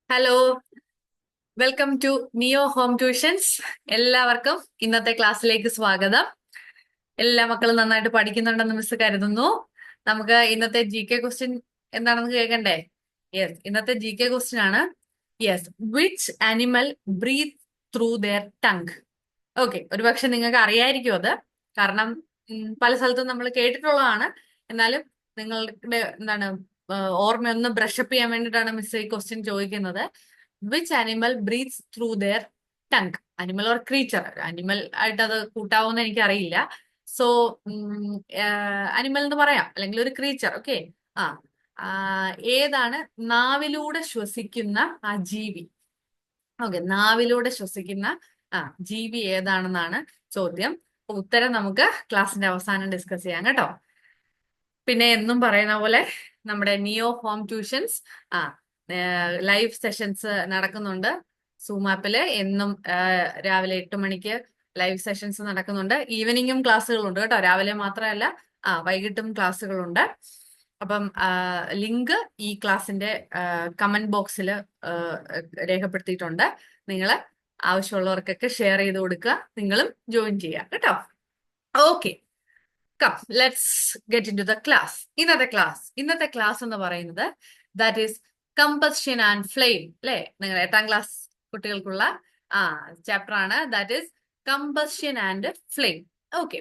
Hello, welcome to Neo Home Tuitions. എല്ലാവർക്കും ഇന്നത്തെ ക്ലാസ്സിലേക്ക് സ്വാഗതം. എല്ലാ മക്കളും നന്നായിട്ട് പഠിക്കുന്നുണ്ടെന്ന് മിസ് കരുതുന്നു. നമുക്ക് ഇന്നത്തെ ജി കെ ക്വസ്റ്റ്യൻ എന്താണെന്ന് കേൾക്കണ്ടേ? യെസ്, ഇന്നത്തെ ജി കെ ക്വസ്റ്റ്യൻ ആണ്. Yes, which animal breath through there tongue? Okay, ഒരുപക്ഷെ നിങ്ങൾക്ക് അറിയായിരിക്കും അത്. കാരണം പല സ്ഥലത്തും നമ്മൾ കേട്ടിട്ടുള്ളതാണ്. എന്നാലും നിങ്ങളുടെ ഓർമ്മയൊന്ന് ബ്രഷപ്പ് ചെയ്യാൻ വേണ്ടിയിട്ടാണ് മിസ് ഈ ക്വസ്റ്റ്യൻ ചോദിക്കുന്നത്. Which animal breathes through there tongue? Animal or creature, animal ആയിട്ട് അത് കൂട്ടാവുന്ന എനിക്കറിയില്ല. സോ അനിമൽ എന്ന് പറയാം, അല്ലെങ്കിൽ ഒരു ക്രീച്ചർ. ഓക്കെ, ആ ആ, ഏതാണ് നാവിലൂടെ ശ്വസിക്കുന്ന ആ ജീവി? ഓക്കെ, നാവിലൂടെ ശ്വസിക്കുന്ന ആ ജീവി ഏതാണെന്നാണ് ചോദ്യം. ഉത്തരം നമുക്ക് ക്ലാസ്സിന്റെ അവസാനം ഡിസ്കസ് ചെയ്യാം കേട്ടോ. പിന്നെ എന്നും പറയുന്ന പോലെ നമ്മുടെ നിയോ ഹോം ട്യൂഷൻസ് ലൈവ് സെഷൻസ് നടക്കുന്നുണ്ട്. സൂം ആപ്പില് എന്നും രാവിലെ 8 മണിക്ക് ലൈവ് സെഷൻസ് നടക്കുന്നുണ്ട്. ഈവനിങ്ങും ക്ലാസ്സുകളുണ്ട് കേട്ടോ, രാവിലെ മാത്രമല്ല, വൈകിട്ടും ക്ലാസ്സുകളുണ്ട്. അപ്പം ലിങ്ക് ഈ ക്ലാസ്സിന്റെ കമന്റ് ബോക്സിൽ രേഖപ്പെടുത്തിയിട്ടുണ്ട്. നിങ്ങൾ ആവശ്യമുള്ളവർക്കൊക്കെ ഷെയർ ചെയ്ത് കൊടുക്കുക, നിങ്ങളും ജോയിൻ ചെയ്യുക കേട്ടോ. Okay, come let's get into the class. ഇന്നത്തെ ക്ലാസ് എന്ന് പറയുന്നത് that is combustion and flame. അല്ലെ, നിങ്ങൾ 8ാം ക്ലാസ് കുട്ടികൾക്കുള്ള ചാപ്റ്റർ ആണ്. That is combustion and flame. Okay,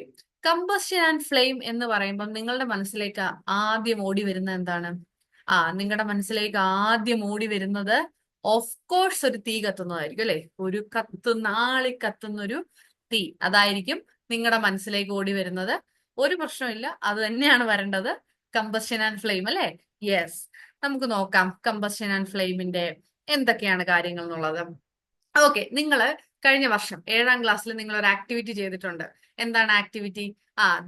combustion and flame എന്ന് പറയുമ്പോൾ നിങ്ങളുടെ മനസ്സിലേക്ക് ആദ്യം ഓടി വരുന്നത് എന്താണ്? നിങ്ങളുടെ മനസ്സിലേക്ക് ആദ്യം ഓടി വരുന്നത് ഓഫ് കോഴ്സ് ഒരു തീ കത്തുന്നതായിരിക്കും അല്ലെ. ഒരു ആളി കത്തുന്ന ഒരു തീ, അതായിരിക്കും നിങ്ങളുടെ മനസ്സിലേക്ക് ഓടി വരുന്നത്. ഒരു പ്രശ്നമില്ല, അത് തന്നെയാണ് വരേണ്ടത്. കമ്പഷൻ ആൻഡ് ഫ്ലെയിം അല്ലെ. യെസ്, നമുക്ക് നോക്കാം കമ്പഷൻ ആൻഡ് ഫ്ലെയിമിന്റെ എന്തൊക്കെയാണ് കാര്യങ്ങൾ എന്നുള്ളത്. ഓക്കെ, നിങ്ങള് കഴിഞ്ഞ വർഷം 7ാം ക്ലാസ്സിൽ നിങ്ങൾ ഒരു ആക്ടിവിറ്റി ചെയ്തിട്ടുണ്ട്. എന്താണ് activity?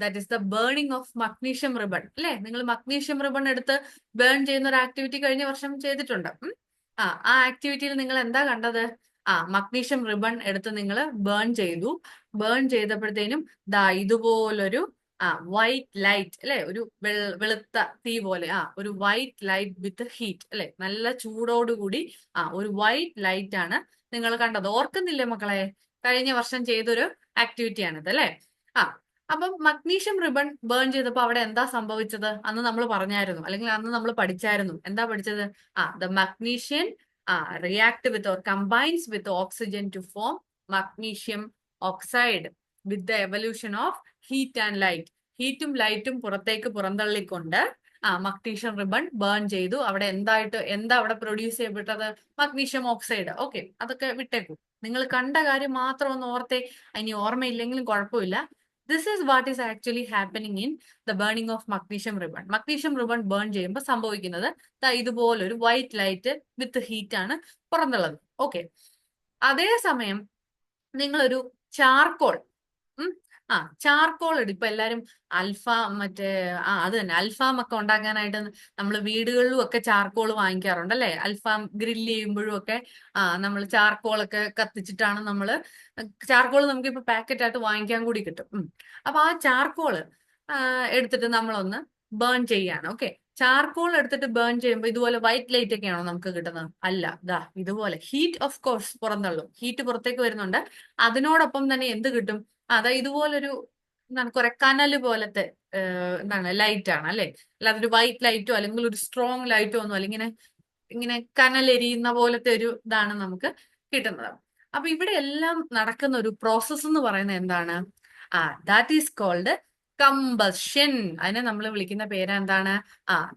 That is the burning of magnesium ribbon അല്ലെ. നിങ്ങൾ മഗ്നീഷ്യം റിബൺ എടുത്ത് ബേൺ ചെയ്യുന്ന ഒരു ആക്ടിവിറ്റി കഴിഞ്ഞ വർഷം ചെയ്തിട്ടുണ്ട്. ആ ആക്ടിവിറ്റിയിൽ നിങ്ങൾ എന്താ കണ്ടത്? മഗ്നീഷ്യം റിബൺ എടുത്ത് നിങ്ങൾ ബേൺ ചെയ്തു. ബേൺ ചെയ്തപ്പോഴത്തേനും ഇതുപോലൊരു വൈറ്റ് ലൈറ്റ് അല്ലെ, ഒരു വെളുത്ത തീ പോലെ, ഒരു വൈറ്റ് ലൈറ്റ് വിത്ത് ഹീറ്റ് അല്ലെ, നല്ല ചൂടോടുകൂടി ഒരു വൈറ്റ് ലൈറ്റ് ആണ് നിങ്ങൾ കണ്ടത്. ഓർക്കുന്നില്ലേ മക്കളെ? കഴിഞ്ഞ വർഷം ചെയ്തൊരു ആക്ടിവിറ്റിയാണിത് അല്ലെ. ആ അപ്പം മഗ്നീഷ്യം റിബൺ ബേൺ ചെയ്തപ്പോൾ അവിടെ എന്താ സംഭവിച്ചത്? അന്ന് നമ്മൾ പറഞ്ഞായിരുന്നു, അല്ലെങ്കിൽ അന്ന് നമ്മൾ പഠിച്ചായിരുന്നു. എന്താ പഠിച്ചത്? The magnesium react with or combines with oxygen to form magnesium oxide with the evolution of heat and light. ഹീറ്റും ലൈറ്റും പുറത്തേക്ക് പുറന്തള്ളിക്കൊണ്ട് മഗ്നീഷ്യം റിബൺ ബേൺ ചെയ്തു. അവിടെ എന്താ അവിടെ പ്രൊഡ്യൂസ് ചെയ്യപ്പെട്ടത്? Magnesium oxide. ഓക്കെ, അതൊക്കെ വിട്ടേക്കൂ. നിങ്ങൾ കണ്ട കാര്യം മാത്രം ഒന്ന് ഓർത്തേ. ഇനി ഓർമ്മയില്ലെങ്കിലും കുഴപ്പമില്ല. This is what is actually happening in the burning of magnesium ribbon. Magnesium ribbon burn ചെയ്യുമ്പോൾ സംഭവിക്കുന്നത് ഇതുപോലൊരു വൈറ്റ് ലൈറ്റ് വിത്ത് ഹീറ്റ് ആണ് പുറത്തുള്ളത്. ഓക്കെ, അതേസമയം നിങ്ങളൊരു ചാർക്കോൾ ചാർക്കോൾ എടുക്കും. ഇപ്പൊ എല്ലാരും മറ്റേ അത് തന്നെ അൽഫാം ഒക്കെ ഉണ്ടാക്കാനായിട്ട് നമ്മൾ വീടുകളിലും ഒക്കെ ചാർക്കോൾ വാങ്ങിക്കാറുണ്ട് അല്ലെ. അൽഫാം ഗ്രില്ല് ചെയ്യുമ്പോഴും ഒക്കെ നമ്മൾ ചാർക്കോൾ ഒക്കെ കത്തിച്ചിട്ടാണ് ചാർക്കോൾ നമുക്കിപ്പോ പാക്കറ്റ് ആയിട്ട് വാങ്ങിക്കാൻ കൂടി കിട്ടും. അപ്പൊ ആ ചാർക്കോള് എടുത്തിട്ട് നമ്മളൊന്ന് ബേൺ ചെയ്യാണ്. ഓക്കെ, ചാർക്കോൾ എടുത്തിട്ട് ബേൺ ചെയ്യുമ്പോൾ ഇതുപോലെ വൈറ്റ് ലൈറ്റ് ഒക്കെയാണോ നമുക്ക് കിട്ടുന്നത്? അല്ല, ഇതുപോലെ ഹീറ്റ് ഓഫ് കോഴ്സ് പുറന്തള്ളും. ഹീറ്റ് പുറത്തേക്ക് വരുന്നുണ്ട്. അതിനോടൊപ്പം തന്നെ എന്ത് കിട്ടും? ഇതുപോലൊരു എന്താണ് കുറെ കനല് പോലത്തെ ലൈറ്റ് ആണ് അല്ലെ. അല്ലാതെ ഒരു വൈറ്റ് ലൈറ്റോ അല്ലെങ്കിൽ ഒരു സ്ട്രോങ് ലൈറ്റോ ഒന്നും അല്ല, ഇങ്ങനെ കനലെരിയുന്ന പോലത്തെ ഒരു ഇതാണ് നമുക്ക് കിട്ടുന്നത്. അപ്പൊ ഇവിടെ എല്ലാം നടക്കുന്ന ഒരു പ്രോസസ്സ് എന്ന് പറയുന്നത് എന്താണ്? That is called combustion. അതിനെ നമ്മൾ വിളിക്കുന്ന പേരെന്താണ്?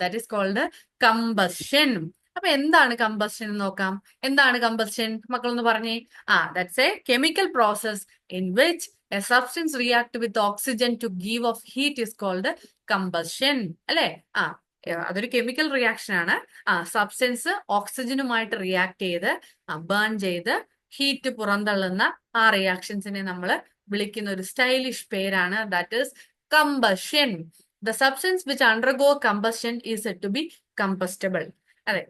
That is called combustion. അപ്പൊ എന്താണ് കമ്പഷൻ എന്ന് നോക്കാം. എന്താണ് കമ്പഷൻ മക്കളൊന്ന് പറഞ്ഞേ. That's a chemical process in which a substance react with oxygen to give off heat is called combustion അല്ലെ. അതൊരു കെമിക്കൽ റിയാക്ഷൻ ആണ്. സബ്സ്റ്റൻസ് ഓക്സിജനുമായിട്ട് റിയാക്ട് ചെയ്ത് ബേൺ ചെയ്ത് ഹീറ്റ് പുറന്തള്ളുന്ന ആ റിയാക്ഷൻസിനെ നമ്മൾ വിളിക്കുന്ന ഒരു സ്റ്റൈലിഷ് പേരാണ് that is combustion. The substance which undergo combustion is said to be combustible. അതെ,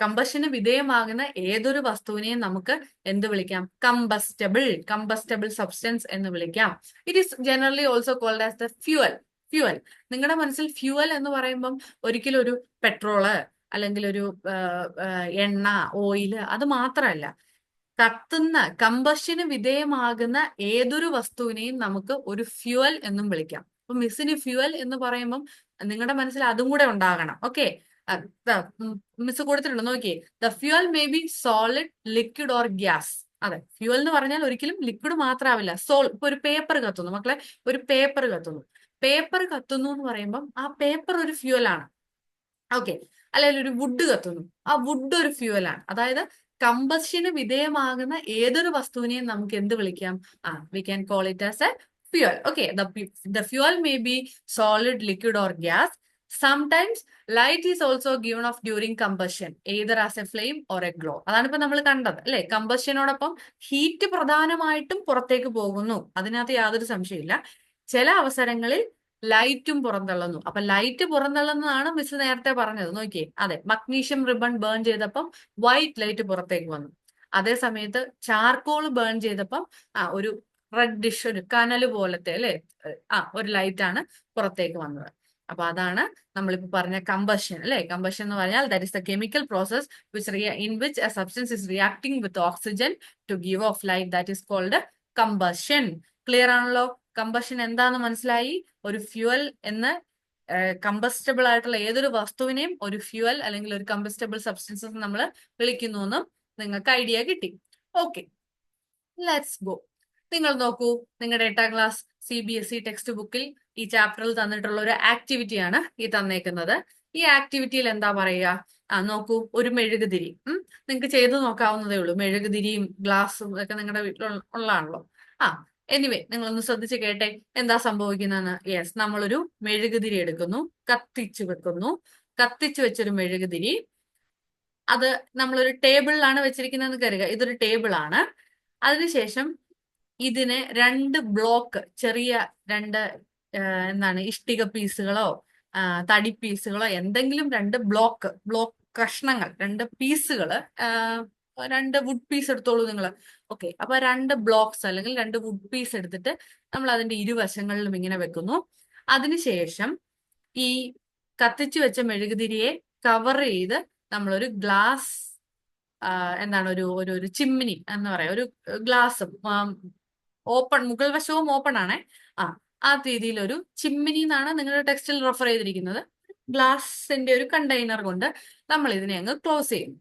കമ്പഷന് വിധേയമാകുന്ന ഏതൊരു വസ്തുവിനെയും നമുക്ക് എന്ത് വിളിക്കാം? കമ്പസ്റ്റബിൾ സബ്സ്റ്റൻസ് എന്ന് വിളിക്കാം. It is generally also called as the fuel. നിങ്ങളുടെ മനസ്സിൽ ഫ്യൂവൽ എന്ന് പറയുമ്പം ഒരിക്കലും ഒരു പെട്രോള് അല്ലെങ്കിൽ ഒരു എണ്ണ, ഓയില്, അത് മാത്രമല്ല, കത്തുന്ന കമ്പഷന് വിധേയമാകുന്ന ഏതൊരു വസ്തുവിനെയും നമുക്ക് ഒരു ഫ്യുവൽ എന്നും വിളിക്കാം. അപ്പൊ മിസ്സിന് ഫ്യുവൽ എന്ന് പറയുമ്പം നിങ്ങളുടെ മനസ്സിൽ അതും കൂടെ ഉണ്ടാകണം. ഓക്കെ, മിസ് കൊടുത്തിട്ടുണ്ട്, നോക്കിയേ. The fuel may be solid, liquid or gas. അതെ, ഫ്യുവൽ എന്ന് പറഞ്ഞാൽ ഒരിക്കലും ലിക്വിഡ് മാത്രമാവില്ല. ഇപ്പൊ ഒരു പേപ്പർ കത്തുന്നു മക്കളെ, ഒരു പേപ്പർ കത്തുന്നു. പേപ്പർ കത്തുന്നു എന്ന് പറയുമ്പം ആ പേപ്പർ ഒരു ഫ്യുവലാണ്. ഓക്കെ, അല്ലെങ്കിൽ ഒരു വുഡ് കത്തുന്നു, ആ വുഡ് ഒരു ഫ്യൂവലാണ്. അതായത് കമ്പഷന് വിധേയമാകുന്ന ഏതൊരു വസ്തുവിനെയും നമുക്ക് എന്ത് വിളിക്കാം? We can call it as A fuel. Okay, the fuel may be solid, liquid or gas. Sometimes light is also given of during combustion, either as A flame or A glow. അതാണ് ഇപ്പൊ നമ്മൾ കണ്ടത് അല്ലെ. കമ്പഷനോടൊപ്പം heat പ്രധാനമായിട്ടും പുറത്തേക്ക് പോകുന്നു, അതിനകത്ത് യാതൊരു സംശയമില്ല. ചില അവസരങ്ങളിൽ ലൈറ്റും പുറന്തള്ളുന്നു. അപ്പൊ ലൈറ്റ് പുറന്തള്ളുന്നതാണ് മിസ് നേരത്തെ പറഞ്ഞത്. നോക്കിയേ, അതെ, മഗ്നീഷ്യം റിബൺ ബേൺ ചെയ്തപ്പം വൈറ്റ് ലൈറ്റ് പുറത്തേക്ക് വന്നു. അതേ സമയത്ത് ചാർക്കോൾ ബേൺ ചെയ്തപ്പം ഒരു റെഡിഷ്, ഒരു കനല് പോലത്തെ അല്ലെ, ഒരു ലൈറ്റ് ആണ് പുറത്തേക്ക് വന്നത്. അപ്പൊ അതാണ് നമ്മളിപ്പോ പറഞ്ഞ കമ്പഷൻ അല്ലെ. കമ്പഷൻ എന്ന് പറഞ്ഞാൽ that is the chemical process in which a substance is reacting with oxygen to give off light, that is called combustion. Clear ആണല്ലോ? കമ്പഷൻ എന്താന്ന് മനസ്സിലായി? ഒരു ഫ്യൂവൽ എന്ന് കമ്പസ്റ്റബിൾ ആയിട്ടുള്ള ഏതൊരു വസ്തുവിനെയും ഒരു ഫ്യൂവൽ അല്ലെങ്കിൽ ഒരു കമ്പസ്റ്റബിൾ സബ്സ്റ്റൻസസ് നമ്മൾ വിളിക്കുന്നു എന്നും നിങ്ങൾക്ക് ഐഡിയ കിട്ടി. Okay, let's go. നിങ്ങൾ നോക്കൂ, നിങ്ങളുടെ 8ാം ക്ലാസ് CBSE ടെക്സ്റ്റ് ബുക്കിൽ ഈ ചാപ്റ്ററിൽ തന്നിട്ടുള്ള ഒരു ആക്ടിവിറ്റിയാണ് ഈ തന്നേക്കുന്നത്. ഈ ആക്ടിവിറ്റിയിൽ എന്താ പറയുക? നോക്കൂ, ഒരു മെഴുകുതിരി. നിങ്ങൾക്ക് ചെയ്തു നോക്കാവുന്നതേ ഉള്ളൂ. മെഴുകുതിരിയും ഗ്ലാസും ഒക്കെ നിങ്ങളുടെ വീട്ടിൽ ഉള്ളതാണല്ലോ. എനിവേ, നിങ്ങളൊന്ന് ശ്രദ്ധിച്ച് കേട്ടെ എന്താ സംഭവിക്കുന്നതെന്ന്. യെസ്, നമ്മളൊരു മെഴുകുതിരി എടുക്കുന്നു, കത്തിച്ചു വെക്കുന്നു. കത്തിച്ചു വെച്ചൊരു മെഴുകുതിരി, അത് നമ്മളൊരു ടേബിളിലാണ് വെച്ചിരിക്കുന്നതെന്ന് കരുതുക. ഇതൊരു ടേബിളാണ്. അതിനുശേഷം ഇതിന് 2 ബ്ലോക്ക്, ചെറിയ 2 എന്താണ്, ഇഷ്ടിക പീസുകളോ തടി പീസുകളോ, എന്തെങ്കിലും 2 ബ്ലോക്ക് കഷ്ണങ്ങൾ, 2 പീസുകള്, 2 വുഡ് പീസ് എടുത്തോളൂ നിങ്ങൾ. ഓക്കെ, അപ്പൊ 2 ബ്ലോക്സ് അല്ലെങ്കിൽ 2 വുഡ് പീസ് എടുത്തിട്ട് നമ്മൾ അതിന്റെ ഇരുവശങ്ങളിലും ഇങ്ങനെ വെക്കുന്നു. അതിനുശേഷം ഈ കത്തിച്ചു വെച്ച മെഴുകുതിരിയെ കവർ ചെയ്ത് നമ്മളൊരു ഗ്ലാസ്, എന്താണ്, ഒരു ചിമ്മിനി എന്ന് പറയാം, ഒരു ഗ്ലാസ് ഓപ്പൺ, മുകൾ വശവും ഓപ്പൺ ആണേ. ആ രീതിയിൽ ഒരു ചിമ്മിനി എന്നാണ് നിങ്ങളുടെ ടെക്സ്റ്റിൽ റെഫർ ചെയ്തിരിക്കുന്നത്. ഗ്ലാസിന്റെ ഒരു കണ്ടെയ്നർ കൊണ്ട് നമ്മൾ ഇതിനെ അങ്ങ് ക്ലോസ് ചെയ്യും.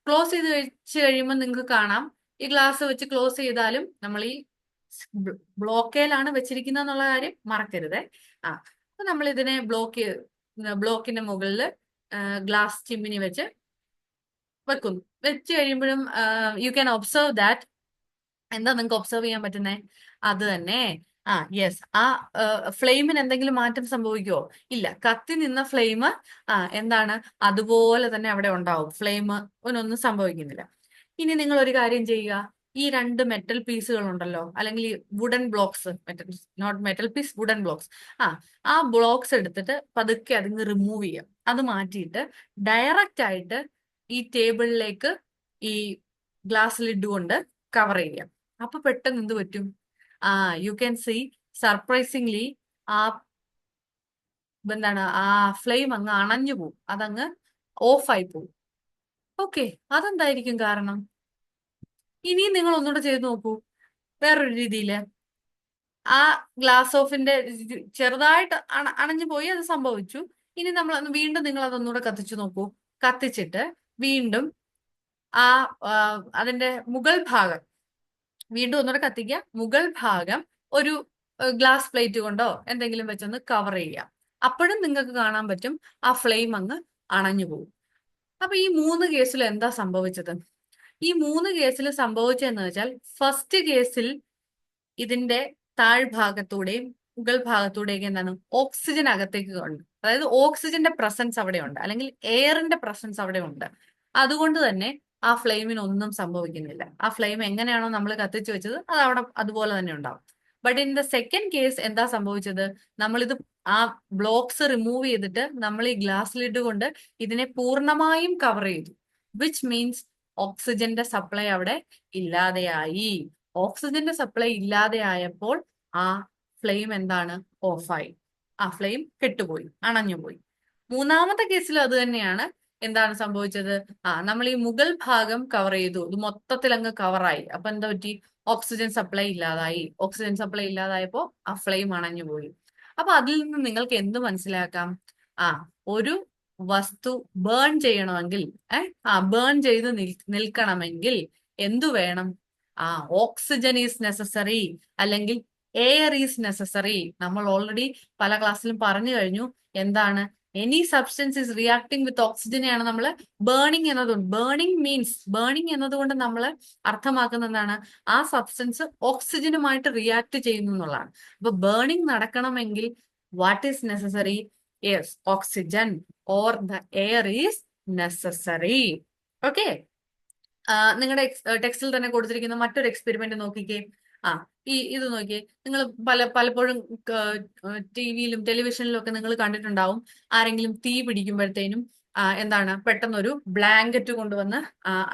ക്ലോസ് ചെയ്ത് വെച്ച് കഴിയുമ്പോൾ നിങ്ങൾക്ക് കാണാം, ഈ ഗ്ലാസ് വെച്ച് ക്ലോസ് ചെയ്താലും നമ്മൾ ഈ ബ്ലോക്കേലാണ് വെച്ചിരിക്കുന്നത് എന്നുള്ള കാര്യം മറക്കരുത്. അപ്പൊ നമ്മൾ ഇതിനെ ബ്ലോക്കിന്റെ മുകളിൽ ഗ്ലാസ് ചിമ്മിനി വെച്ച് വെക്കുന്നു. വെച്ച് കഴിയുമ്പോഴും യു ക്യാൻ ഒബ്സർവ് ദാറ്റ്. എന്താ നിങ്ങൾക്ക് ഒബ്സർവ് ചെയ്യാൻ പറ്റുന്നേ? അത് തന്നെ, യെസ്, ഫ്ലെയിമിന് എന്തെങ്കിലും മാറ്റം സംഭവിക്കുമോ? ഇല്ല. കത്തി നിന്ന ഫ്ലെയിം എന്താണ്, അതുപോലെ തന്നെ അവിടെ ഉണ്ടാവും. ഫ്ലെയിമിനൊന്നും സംഭവിക്കുന്നില്ല. ഇനി നിങ്ങൾ ഒരു കാര്യം ചെയ്യുക, ഈ 2 മെറ്റൽ പീസുകൾ ഉണ്ടല്ലോ, അല്ലെങ്കിൽ wooden blocks, not metal piece, wooden blocks. ആ ബ്ലോക്സ് എടുത്തിട്ട് പതുക്കെ അതിന് റിമൂവ് ചെയ്യാം. അത് മാറ്റിയിട്ട് ഡയറക്റ്റ് ആയിട്ട് ഈ ടേബിളിലേക്ക് ഈ ഗ്ലാസ് ലിഡ് കൊണ്ട് കവർ ചെയ്യാം. അപ്പൊ പെട്ടെന്ന് എന്ത് പറ്റും? യു ക്യാൻ സീ, സർപ്രൈസിംഗ്ലി എന്താണ്, ആ ഫ്ലെയിം അങ്ങ് അണഞ്ഞു പോവും, അതങ്ങ് ഓഫായി പോവും. ഓക്കെ, അതെന്തായിരിക്കും കാരണം? ഇനിയും നിങ്ങൾ ഒന്നുകൂടെ ചെയ്ത് നോക്കൂ വേറൊരു രീതിയില്. ആ ഗ്ലാസ് ഓഫിന്റെ ചെറുതായിട്ട് അണഞ്ഞു പോയി, അത് സംഭവിച്ചു. ഇനി നമ്മൾ വീണ്ടും നിങ്ങൾ അതൊന്നുകൂടെ കത്തിച്ചു നോക്കൂ. കത്തിച്ചിട്ട് വീണ്ടും അതിന്റെ മുകൾ ഭാഗം വീണ്ടും ഒന്നുകൂടെ കത്തിക്കുക. മുകൾ ഭാഗം ഒരു ഗ്ലാസ് പ്ലേറ്റ് കൊണ്ടോ എന്തെങ്കിലും വെച്ചൊന്ന് കവർ ചെയ്യുക. അപ്പോഴും നിങ്ങൾക്ക് കാണാൻ പറ്റും ആ ഫ്ലെയിം അങ്ങ് അണഞ്ഞു പോകും. അപ്പൊ ഈ 3 കേസിൽ എന്താ സംഭവിച്ചത്? ഈ 3 കേസിൽ സംഭവിച്ചതെന്ന് വെച്ചാൽ, ഫസ്റ്റ് കേസിൽ ഇതിന്റെ താഴ്ഭാഗത്തൂടെയും മുകൾ ഭാഗത്തൂടെയൊക്കെ എന്താണ്, ഓക്സിജൻ അകത്തേക്ക് ഉണ്ട്. അതായത് ഓക്സിജന്റെ പ്രസൻസ് അവിടെ ഉണ്ട്, അല്ലെങ്കിൽ എയറിന്റെ പ്രസൻസ് അവിടെ ഉണ്ട്. അതുകൊണ്ട് തന്നെ ആ ഫ്ലെയിമിന് ഒന്നും സംഭവിക്കുന്നില്ല. ആ ഫ്ലെയിം എങ്ങനെയാണോ നമ്മൾ കത്തിച്ചു വെച്ചത് അത് അവിടെ അതുപോലെ തന്നെ ഉണ്ടാവും. But in the second case എന്താ സംഭവിച്ചത്? നമ്മളിത് ആ ബ്ലോക്സ് റിമൂവ് ചെയ്തിട്ട് നമ്മൾ ഈ ഗ്ലാസ് ലിഡ് കൊണ്ട് ഇതിനെ പൂർണ്ണമായും കവർ ചെയ്തു. വിച്ച് മീൻസ് ഓക്സിജന്റെ സപ്ലൈ അവിടെ ഇല്ലാതെയായി. ഓക്സിജന്റെ സപ്ലൈ ഇല്ലാതെയായപ്പോൾ ആ ഫ്ലെയിം എന്താണ്, ഓഫായി. ആ ഫ്ലെയിം കെട്ടുപോയി, അണഞ്ഞുപോയി. മൂന്നാമത്തെ കേസിൽ അത് തന്നെയാണ്. എന്താണ് സംഭവിച്ചത്? നമ്മൾ ഈ മുകൾ ഭാഗം കവർ ചെയ്തു, ഇത് മൊത്തത്തിൽ അങ്ങ് കവറായി. അപ്പൊ എന്താ പറ്റി? ഓക്സിജൻ സപ്ലൈ ഇല്ലാതായി. ഓക്സിജൻ സപ്ലൈ ഇല്ലാതായപ്പോ ആ ഫ്ലെയിം അണഞ്ഞു പോയി. അപ്പൊ അതിൽ നിന്ന് നിങ്ങൾക്ക് എന്ത് മനസ്സിലാക്കാം? ആ ഒരു വസ്തു ബേൺ ചെയ്യണമെങ്കിൽ, ബേൺ ചെയ്ത് നിൽക്കണമെങ്കിൽ എന്തു വേണം? ഓക്സിജൻ ഈസ് നെസസറി, അല്ലെങ്കിൽ എയർ ഈസ് നെസസറി. നമ്മൾ ഓൾറെഡി പല ക്ലാസ്സിലും പറഞ്ഞു കഴിഞ്ഞു. എന്താണ്? Any substance is reacting with ഓക്സിജനെയാണ് നമ്മൾ ബേണിംഗ് എന്നതുകൊണ്ട്. ബേണിംഗ് എന്നതുകൊണ്ട് നമ്മൾ അർത്ഥമാക്കുന്ന എന്താണ്? ആ സബ്സ്റ്റൻസ് ഓക്സിജനുമായിട്ട് റിയാക്ട് ചെയ്യുന്നു എന്നുള്ളതാണ്. അപ്പൊ ബേണിംഗ് നടക്കണമെങ്കിൽ what is necessary? Yes, oxygen or the air is necessary. Okay, നിങ്ങളുടെ ടെക്സ്റ്റിൽ തന്നെ കൊടുത്തിരിക്കുന്ന മറ്റൊരു എക്സ്പെരിമെന്റ് നോക്കിക്കേ. ഇത് നോക്കിയേ. നിങ്ങൾ പലപ്പോഴും ടിവിയിലും ടെലിവിഷനിലും ഒക്കെ നിങ്ങൾ കണ്ടിട്ടുണ്ടാവും. ആരെങ്കിലും തീ പിടിക്കുമ്പോഴത്തേനും എന്താണ്, പെട്ടെന്നൊരു ബ്ലാങ്കറ്റ് കൊണ്ടുവന്ന്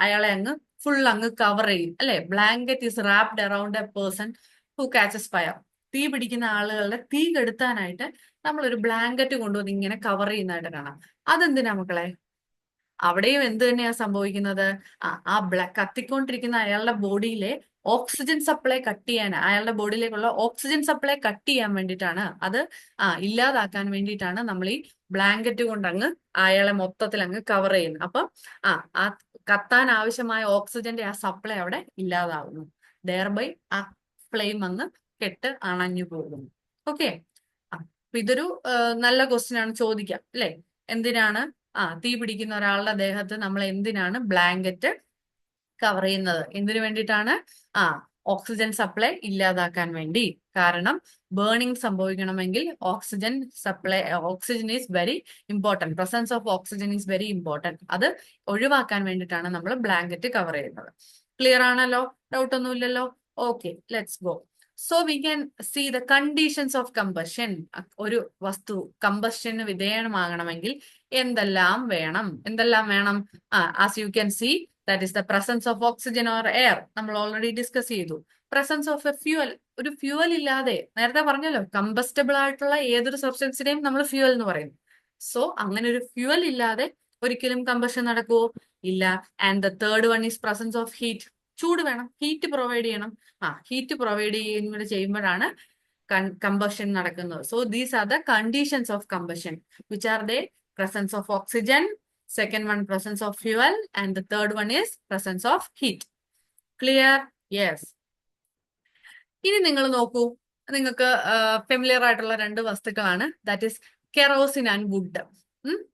അയാളെ അങ്ങ് ഫുൾ അങ്ങ് കവർ ചെയ്യും, അല്ലെ? Blanket is wrapped around A person who catches fire. തീ പിടിക്കുന്ന ആളുകളുടെ തീ കെടുത്താനായിട്ട് നമ്മളൊരു ബ്ലാങ്കറ്റ് കൊണ്ടുവന്ന് ഇങ്ങനെ കവർ ചെയ്യുന്നതായിട്ട് കാണാം. അതെന്തിനാ മക്കളെ? അവിടെയും എന്ത് തന്നെയാ സംഭവിക്കുന്നത്? കത്തിക്കൊണ്ടിരിക്കുന്ന അയാളുടെ ബോഡിയിലെ ഓക്സിജൻ സപ്ലൈ കട്ട് ചെയ്യാൻ, അയാളുടെ ബോഡിയിലേക്കുള്ള ഓക്സിജൻ സപ്ലൈ കട്ട് ചെയ്യാൻ വേണ്ടിയിട്ടാണ്, അത് ഇല്ലാതാക്കാൻ വേണ്ടിയിട്ടാണ് നമ്മൾ ഈ ബ്ലാങ്കറ്റ് കൊണ്ട് അങ്ങ് അയാളെ മൊത്തത്തിൽ അങ്ങ് കവർ ചെയ്യുന്നത്. അപ്പം ആ കത്താൻ ആവശ്യമായ ഓക്സിജന്റെ ആ സപ്ലൈ അവിടെ ഇല്ലാതാവുന്നു. ദെയർബൈ ആ ഫ്ലെയിം അങ്ങ് കെട്ട് അണഞ്ഞു പോകുന്നു. ഓക്കെ, അപ്പൊ ഇതൊരു നല്ല ക്വസ്റ്റ്യൻ ആണ്, ചോദിക്കാം അല്ലെ? എന്തിനാണ് തീ പിടിക്കുന്ന ഒരാളുടെ ദേഹത്ത് നമ്മൾ എന്തിനാണ് ബ്ലാങ്കറ്റ് കവർ ചെയ്യുന്നത്? എന്തിനു വേണ്ടിയിട്ടാണ്? ഓക്സിജൻ സപ്ലൈ ഇല്ലാതാക്കാൻ വേണ്ടി. കാരണം ബേണിംഗ് സംഭവിക്കണമെങ്കിൽ oxygen is very important. Presence of oxygen is very important. അത് ഒഴിവാക്കാൻ വേണ്ടിയിട്ടാണ് നമ്മൾ ബ്ലാങ്കറ്റ് കവർ ചെയ്യുന്നത്. ക്ലിയർ ആണല്ലോ? ഡൗട്ട് ഒന്നുമില്ലല്ലോ? Okay, let's go. So we can see the conditions of combustion. ഒരു വസ്തു കമ്പഷന് വിധേയമാകണമെങ്കിൽ എന്തെല്ലാം വേണം? As you can see, that is the presence of oxygen or air. നമ്മൾ ഓൾറെഡി ഡിസ്കസ് ചെയ്തു. Presence of a fuel. ഒരു ഫ്യൂവൽ ഇല്ലാതെ, നേരത്തെ പറഞ്ഞല്ലോ, കമ്പസ്റ്റബിൾ ആയിട്ടുള്ള ഏതൊരു സബ്സ്റ്റൻസിനെയും നമ്മൾ ഫ്യൂവൽ എന്ന് പറയും. സോ അങ്ങനെ ഒരു ഫ്യൂവൽ ഇല്ലാതെ ഒരിക്കലും കമ്പഷൻ നടക്കുവോ? ഇല്ല. And the third one is presence of heat. ചൂട് വേണം, ഹീറ്റ് പ്രൊവൈഡ് ചെയ്യണം. ഹീറ്റ് പ്രൊവൈഡ് ചെയ്യുമ്പോഴാണ് കമ്പഷൻ നടക്കുന്നത്. So these are the conditions of combustion. Which are they? Presence of oxygen, second one presence of fuel, and the third one is presence of heat. Clear? Yes. ഇനി നിങ്ങൾ നോക്കൂ, നിങ്ങൾക്ക് familiar ആയിട്ടുള്ള രണ്ട് വസ്തുക്കളാണ്. That is kerosene and wood.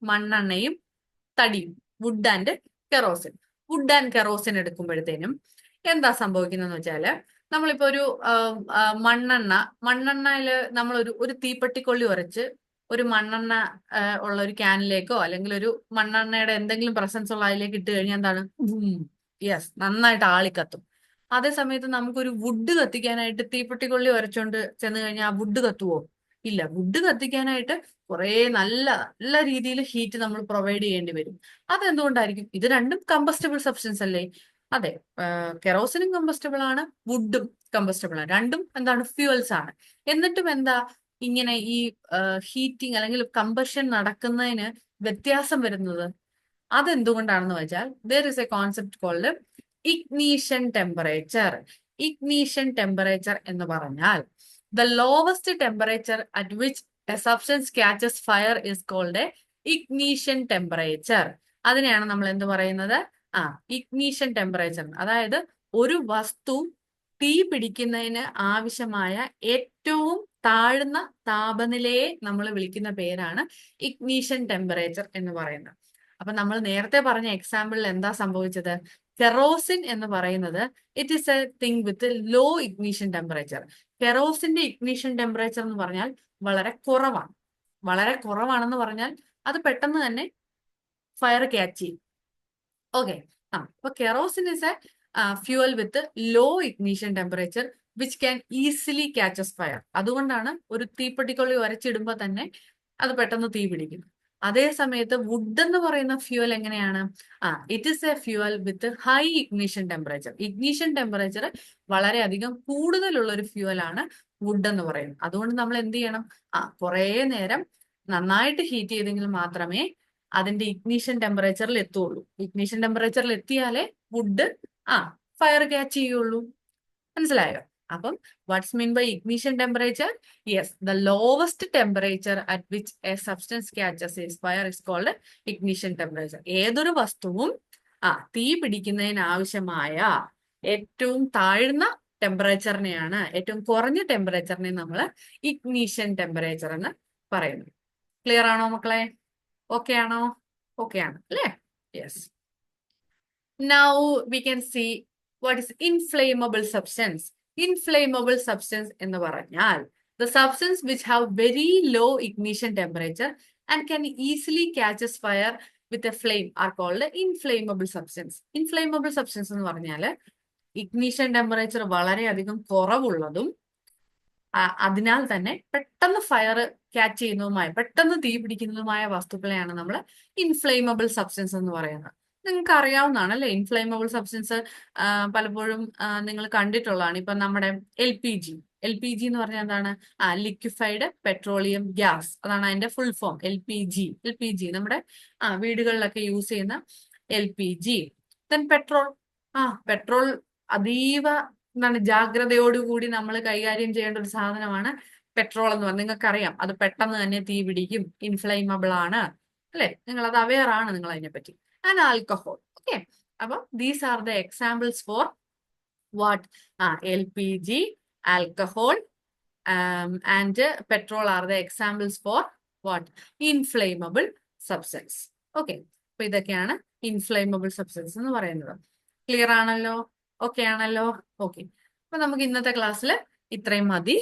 മണ്ണെണ്ണയും തടിയും. Wood and kerosene. Wood and kerosene എടുക്കുമ്പോഴത്തേനും എന്താ സംഭവിക്കുന്നതെന്ന് വെച്ചാല്, നമ്മളിപ്പോ ഒരു മണ്ണെണ്ണയിൽ നമ്മൾ ഒരു തീപ്പെട്ടിക്കൊള്ളി ഉരച്ച് ഒരു മണ്ണെണ്ണ ഉള്ള ഒരു ക്യാനിലേക്കോ അല്ലെങ്കിൽ ഒരു മണ്ണെണ്ണയുടെ എന്തെങ്കിലും പ്രസൻസ് ഉള്ള അതിലേക്ക് ഇട്ട് കഴിഞ്ഞാൽ എന്താണ്? യെസ്, നന്നായിട്ട് ആളിക്കത്തും. അതേ സമയത്ത് നമുക്കൊരു വുഡ് കത്തിക്കാനായിട്ട് തീപ്പെട്ടിക്കൊള്ളി ഉരച്ചോണ്ട് ചെന്ന് കഴിഞ്ഞാൽ ആ വുഡ് കത്തുവോ? ഇല്ല. വുഡ് കത്തിക്കാനായിട്ട് കുറെ നല്ല നല്ല രീതിയിൽ ഹീറ്റ് നമ്മൾ പ്രൊവൈഡ് ചെയ്യേണ്ടി വരും. അതെന്തുകൊണ്ടായിരിക്കും? ഇത് രണ്ടും കമ്പസ്റ്റബിൾ സബ്സ്റ്റൻസ് അല്ലേ? അതെ, കെറോസിനും കമ്പസ്റ്റബിൾ ആണ്, വുഡും കമ്പസ്റ്റബിൾ ആണ്. രണ്ടും എന്താണ്? ഫ്യൂവൽസ് ആണ്. എന്നിട്ടും എന്താ ഇങ്ങനെ ഈ ഹീറ്റിംഗ് അല്ലെങ്കിൽ കമ്പഷൻ നടക്കുന്നതിന് വ്യത്യാസം വരുന്നത്? അതെന്തുകൊണ്ടാണെന്ന് വെച്ചാൽ, there is a concept called ignition temperature. Ignition temperature എന്ന് പറഞ്ഞാൽ the lowest temperature at which a substance catches fire is called a ignition temperature. അതിനെയാണ് നമ്മൾ എന്ത് പറയുന്നത്? Ignition temperature. അതായത് ഒരു വസ്തു തീ പിടിക്കുന്നതിന് ആവശ്യമായ ഏറ്റവും താഴ്ന്ന താപനിലയെ നമ്മൾ വിളിക്കുന്ന പേരാണ് ഇഗ്നീഷൻ ടെമ്പറേച്ചർ എന്ന് പറയുന്നത്. അപ്പൊ നമ്മൾ നേരത്തെ പറഞ്ഞ എക്സാമ്പിളിൽ എന്താ സംഭവിച്ചത്? കെറോസിൻ എന്ന് പറയുന്നത് it is a thing with low ignition temperature. കെറോസിന്റെ ഇഗ്നീഷൻ ടെമ്പറേച്ചർ എന്ന് പറഞ്ഞാൽ വളരെ കുറവാണ്. വളരെ കുറവാണെന്ന് പറഞ്ഞാൽ അത് പെട്ടെന്ന് തന്നെ ഫയർ ക്യാച്ച് ചെയ്യും. ഓക്കെ, അപ്പൊ kerosene is a fuel with low ignition temperature which can easily catches fire. അതുകൊണ്ടാണ് ഒരു തീപ്പെട്ടിക്കൊള്ളി ഉരച്ചിടുമ്പോൾ തന്നെ അത് പെട്ടെന്ന് തീ പിടിക്കും. അതേ സമയത്ത് വുഡ് എന്ന് പറയുന്ന ഫ്യൂവൽ എങ്ങനെയാണ്? It is A fuel with high ignition temperature. Ignition temperature വളരെയധികം കൂടുതലുള്ള ഒരു ഫ്യൂവൽ ആണ് വുഡ് എന്ന് പറയുന്നത്. അതുകൊണ്ട് നമ്മൾ എന്ത് ചെയ്യണം? കുറെ നേരം നന്നായിട്ട് ഹീറ്റ് ചെയ്തെങ്കിൽ മാത്രമേ അതിന്റെ ഇഗ്നീഷൻ ടെമ്പറേച്ചറിൽ എത്തുള്ളൂ. ഇഗ്നീഷൻ ടെമ്പറേച്ചറിൽ എത്തിയാലേ വുഡ് ഫയർ ക്യാച്ച് ചെയ്യുള്ളൂ. മനസ്സിലായോ? അപ്പം what's mean by ignition temperature? Yes, the lowest temperature at which a substance catches ease fire is called ignition temperature. ഏതൊരു വസ്തുവും തീ പിടിക്കുന്നതിന് ആവശ്യമായ ഏറ്റവും താഴ്ന്ന ടെമ്പറേച്ചറിനെയാണ്, ഏറ്റവും കുറഞ്ഞ ടെമ്പറേച്ചറിനെ നമ്മൾ ഇഗ്നീഷൻ ടെമ്പറേച്ചർ എന്ന് പറയുന്നു. ക്ലിയർ ആണോ മക്കളെ? ഓക്കെ ആണോ? ഓക്കെ ആണ് അല്ലേ? Yes. Now we can see what is inflammable substance. Inflammable substance എന്ന് പറഞ്ഞാൽ the substance which have very low ignition temperature and can easily catches fire with a flame are called inflammable substance. Inflammable substance എന്ന് പറഞ്ഞാൽ ignition temperature വളരെയധികം കുറവുള്ളതും അതിനാൽ തന്നെ പെട്ടെന്ന് fire catch ചെയ്യുന്നതുമായ, പെട്ടെന്ന് തീ പിടിക്കുന്നതുമായ വസ്തുക്കളെയാണ് നമ്മൾ ഇൻഫ്ലേമബിൾ സബ്സ്റ്റൻസ് എന്ന് പറയുന്നത്. നിങ്ങൾക്ക് അറിയാവുന്നതാണ് അല്ലെ? ഇൻഫ്ലേമബിൾ സബ്സ്റ്റൻസ് പലപ്പോഴും നിങ്ങൾ കണ്ടിട്ടുള്ളതാണ്. ഇപ്പൊ നമ്മുടെ LPG എന്ന് പറഞ്ഞാൽ എന്താണ്? ലിക്വിഫൈഡ് പെട്രോളിയം ഗ്യാസ്, അതാണ് അതിന്റെ ഫുൾ ഫോം. LPG നമ്മുടെ വീടുകളിലൊക്കെ യൂസ് ചെയ്യുന്ന LPG. ദെൻ പെട്രോൾ അതീവ ജാഗ്രതയോടുകൂടി നമ്മൾ കൈകാര്യം ചെയ്യേണ്ട ഒരു സാധനമാണ് പെട്രോൾ എന്ന് പറഞ്ഞാൽ. നിങ്ങൾക്കറിയാം അത് പെട്ടെന്ന് തന്നെ തീ പിടിക്കും, ഇൻഫ്ലൈമബിൾ ആണ് അല്ലെ? നിങ്ങൾ അത് അവെയർ ആണ് നിങ്ങൾ അതിനെപ്പറ്റി. And alcohol. ഓക്കെ, അപ്പൊ these are the examples for what? LPG, alcohol and petrol are the examples for what? Inflammable substance. Okay, അപ്പൊ ഇതൊക്കെയാണ് ഇൻഫ്ലൈമബിൾ സബ്സ്റ്റൻസ് എന്ന് പറയുന്നത്. ക്ലിയർ ആണല്ലോ? ഓക്കെ ആണല്ലോ? ഓക്കെ, അപ്പൊ നമുക്ക് ഇന്നത്തെ ക്ലാസ്സിൽ ഇത്രയും മതി.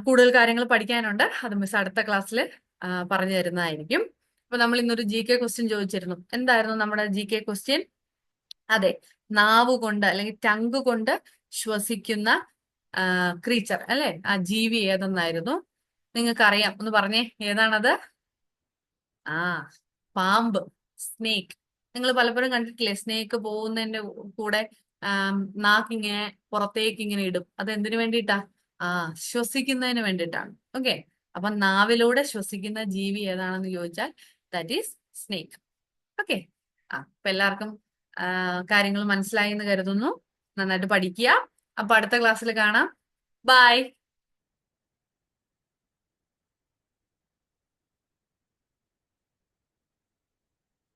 കൂടുതൽ കാര്യങ്ങൾ പഠിക്കാനുണ്ട്, അത് മിസ് അടുത്ത ക്ലാസ്സിൽ പറഞ്ഞു തരുന്നതായിരിക്കും. അപ്പൊ നമ്മൾ ഇന്നൊരു GK ക്വസ്റ്റ്യൻ ചോദിച്ചിരുന്നു. എന്തായിരുന്നു നമ്മുടെ GK ക്വസ്റ്റ്യൻ? അതെ, നാവ് കൊണ്ട് അല്ലെങ്കിൽ ടങ്ക് കൊണ്ട് ശ്വസിക്കുന്ന ക്രീച്ചർ അല്ലെ, ആ ജീവി ഏതെന്നായിരുന്നു? നിങ്ങൾക്കറിയാം, ഒന്ന് പറഞ്ഞേ, ഏതാണത്? പാമ്പ്, സ്നേക്ക്. നിങ്ങൾ പലപ്പോഴും കണ്ടിട്ടില്ലേ സ്നേക്ക് പോകുന്നതിന്റെ കൂടെ നാക്കിങ്ങനെ പുറത്തേക്ക് ഇങ്ങനെ ഇടും. അത് എന്തിനു വേണ്ടിയിട്ടാ? ശ്വസിക്കുന്നതിന് വേണ്ടിയിട്ടാണ്. ഓക്കെ, അപ്പൊ നാവിലൂടെ ശ്വസിക്കുന്ന ജീവി ഏതാണെന്ന് ചോദിച്ചാൽ ദാറ്റ് ഈസ് സ്നേക്ക്. ഓക്കെ, അപ്പൊ എല്ലാവർക്കും കാര്യങ്ങൾ മനസ്സിലായി എന്ന് കരുതുന്നു. നന്നായിട്ട് പഠിക്കുക. അപ്പൊ അടുത്ത ക്ലാസ്സിൽ കാണാം. ബൈ.